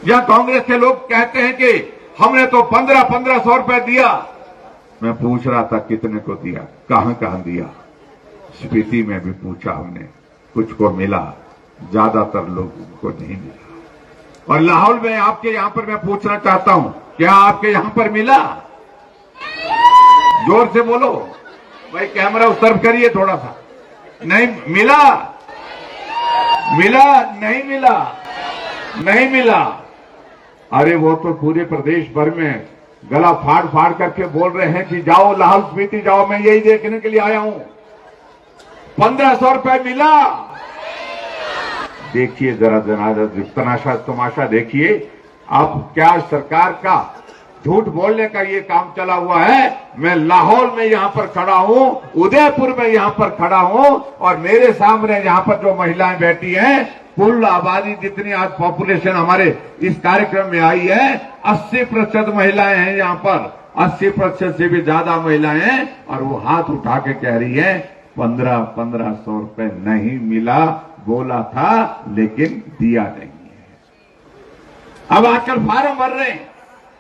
या कांग्रेस के लोग कहते हैं कि हमने तो 1500 रुपए दिया। मैं पूछ रहा था कितने को दिया, कहां कहां दिया। स्पीति में भी पूछा हमने, कुछ को मिला, ज्यादातर लोगों को नहीं मिला। और लाहौल में आपके यहां पर मैं पूछना चाहता हूं, क्या आपके यहां पर मिला? जोर से बोलो भाई, कैमरा उस तरफ करिए थोड़ा सा। नहीं मिला? मिला? नहीं मिला? नहीं मिला। अरे वो तो पूरे प्रदेश भर में गला फाड़ फाड़ करके बोल रहे हैं कि जाओ लाहौल स्पीति जाओ, मैं यही देखने के लिए आया हूं। 1500 रुपए मिला। देखिए जरा तमाशा तमाशा देखिए। अब क्या सरकार का झूठ बोलने का ये काम चला हुआ है। मैं लाहौल में यहां पर खड़ा हूं, उदयपुर में यहां पर खड़ा हूं, और मेरे सामने यहां पर जो महिलाएं बैठी हैं, कुल आबादी जितनी आज पॉपुलेशन हमारे इस कार्यक्रम में आई है, 80% महिलाएं हैं यहां पर। 80% से भी ज्यादा महिलाएं हैं, और वो हाथ उठा के कह रही है 1500 रुपए नहीं मिला, बोला था लेकिन दिया नहीं है। अब आजकल फार्म भर रहे हैं।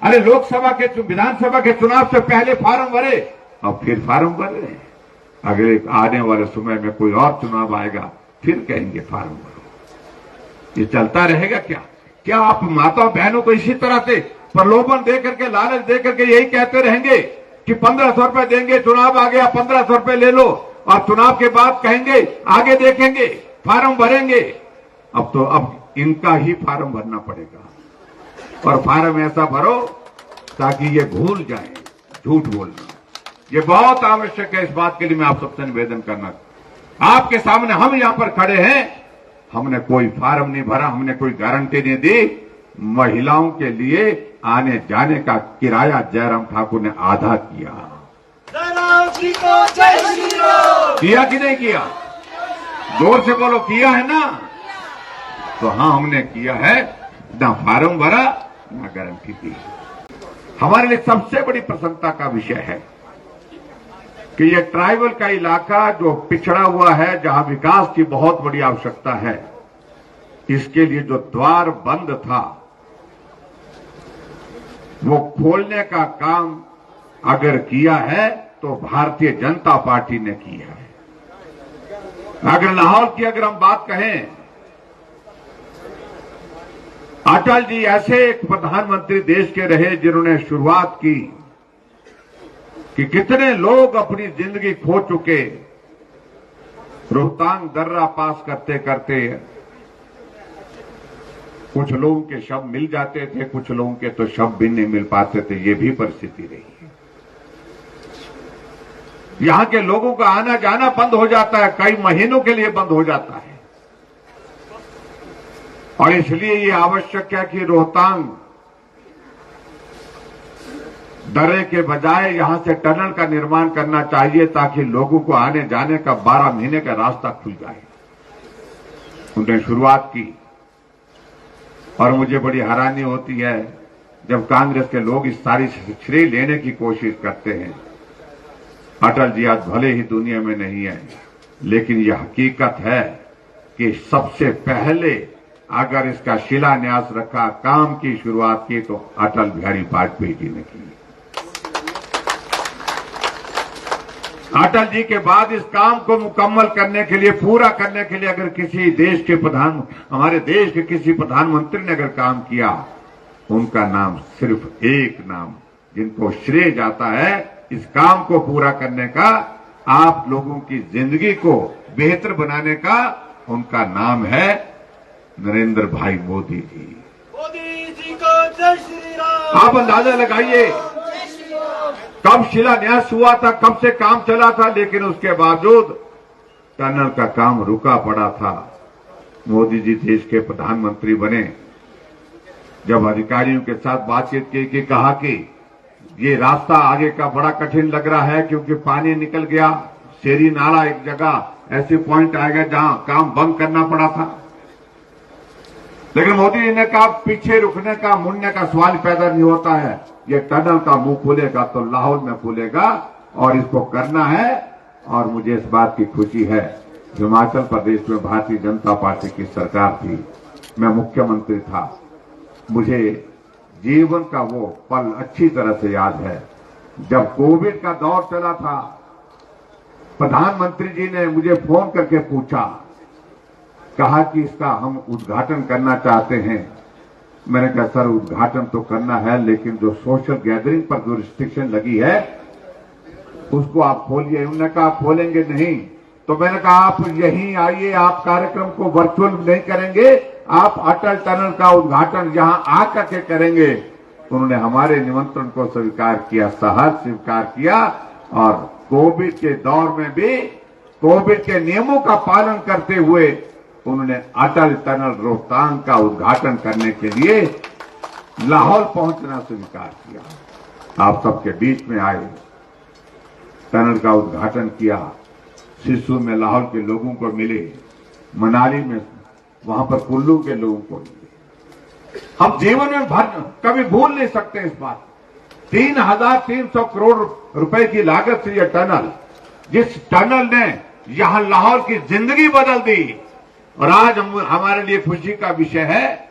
अरे लोकसभा के विधानसभा के चुनाव से पहले फार्म भरे, अब फिर फार्म भर रहे हैं। अगले आने वाले समय में कोई और चुनाव आएगा, फिर कहेंगे फार्म भरो। ये चलता रहेगा क्या? क्या आप माता बहनों को इसी तरह से प्रलोभन दे करके, लालच दे करके यही कहते रहेंगे कि 1500 रुपए देंगे, चुनाव आ गया 1500 रुपए ले लो, और चुनाव के बाद कहेंगे आगे देखेंगे, फार्म भरेंगे? अब इनका ही फार्म भरना पड़ेगा, और फार्म ऐसा भरो ताकि ये भूल जाए झूठ बोलना। ये बहुत आवश्यक है। इस बात के लिए मैं आप सबसे निवेदन करना, आपके सामने हम यहां पर खड़े हैं, हमने कोई फार्म नहीं भरा, हमने कोई गारंटी नहीं दी। महिलाओं के लिए आने जाने का किराया जयराम ठाकुर ने आधा किया। किया कि नहीं किया? जोर से बोलो, किया है ना? तो हाँ, हमने किया है। ना फार्म भरा, ना गारंटी दी। हमारे लिए सबसे बड़ी प्रसन्नता का विषय है कि ये ट्राइबल का इलाका जो पिछड़ा हुआ है, जहां विकास की बहुत बड़ी आवश्यकता है, इसके लिए जो द्वार बंद था वो खोलने का काम अगर किया है तो भारतीय जनता पार्टी ने किया है। अगर लाहौल की अगर हम बात कहें, अटल जी ऐसे एक प्रधानमंत्री देश के रहे जिन्होंने शुरुआत की कि कितने लोग अपनी जिंदगी खो चुके। रोहतांग दर्रा पास करते करते कुछ लोगों के शव मिल जाते थे, कुछ लोगों के तो शव भी नहीं मिल पाते थे। ये भी परिस्थिति रही है। यहां के लोगों का आना जाना बंद हो जाता है, कई महीनों के लिए बंद हो जाता है। और इसलिए ये आवश्यक है कि रोहतांग दर्रे के बजाय यहां से टनल का निर्माण करना चाहिए, ताकि लोगों को आने जाने का 12 महीने का रास्ता खुल जाए। उन्होंने शुरुआत की, और मुझे बड़ी हैरानी होती है जब कांग्रेस के लोग इस सारी श्रेय लेने की कोशिश करते हैं। अटल जी आज भले ही दुनिया में नहीं है, लेकिन यह हकीकत है कि सबसे पहले अगर इसका शिलान्यास रखा, काम की शुरुआत की, तो अटल बिहारी वाजपेयी जी ने की। अटल जी के बाद इस काम को मुकम्मल करने के लिए, पूरा करने के लिए अगर किसी देश के हमारे देश के किसी प्रधानमंत्री ने अगर काम किया, उनका नाम, सिर्फ एक नाम जिनको श्रेय जाता है इस काम को पूरा करने का, आप लोगों की जिंदगी को बेहतर बनाने का, उनका नाम है नरेंद्र भाई मोदी जी। मोदी जी को जय श्री राम। आप अंदाजा लगाइए कब शिलान्यास हुआ था, कब से काम चला था, लेकिन उसके बावजूद टनल का काम रुका पड़ा था। मोदी जी देश के प्रधानमंत्री बने, जब अधिकारियों के साथ बातचीत की कि कहा कि ये रास्ता आगे का बड़ा कठिन लग रहा है, क्योंकि पानी निकल गया, शेरी नाला एक जगह ऐसे पॉइंट आएगा जहां काम बंद करना पड़ा था। लेकिन मोदी जी ने कहा पीछे रुकने का, मुड़ने का सवाल पैदा नहीं होता है। ये टनल का मुंह खुलेगा तो लाहौल में खुलेगा, और इसको करना है। और मुझे इस बात की खुशी है, हिमाचल प्रदेश में भारतीय जनता पार्टी की सरकार थी, मैं मुख्यमंत्री था, मुझे जीवन का वो पल अच्छी तरह से याद है। जब कोविड का दौर चला था, प्रधानमंत्री जी ने मुझे फोन करके पूछा, कहा कि इसका हम उद्घाटन करना चाहते हैं। मैंने कहा सर उद्घाटन तो करना है, लेकिन जो सोशल गैदरिंग पर जो रिस्ट्रिक्शन लगी है उसको आप खोलिए। उन्होंने कहा खोलेंगे नहीं। तो मैंने कहा आप यहीं आइए, आप कार्यक्रम को वर्चुअल नहीं करेंगे, आप अटल टनल का उद्घाटन यहां आकर के करेंगे। उन्होंने हमारे निमंत्रण को स्वीकार किया, सहर्ष स्वीकार किया, और कोविड के दौर में भी कोविड के नियमों का पालन करते हुए उन्होंने अटल टनल रोहतांग का उद्घाटन करने के लिए लाहौल पहुंचना स्वीकार किया। आप सबके बीच में आए, टनल का उद्घाटन किया, सिसु में लाहौल के लोगों को मिले, मनाली में वहां पर कुल्लू के लोगों को मिले। हम जीवन में कभी भूल नहीं सकते इस बात। 3,300 करोड़ रुपए की लागत से यह टनल, जिस टनल ने यहां लाहौल की जिंदगी बदल दी। और आज हमारे लिए खुशी का विषय है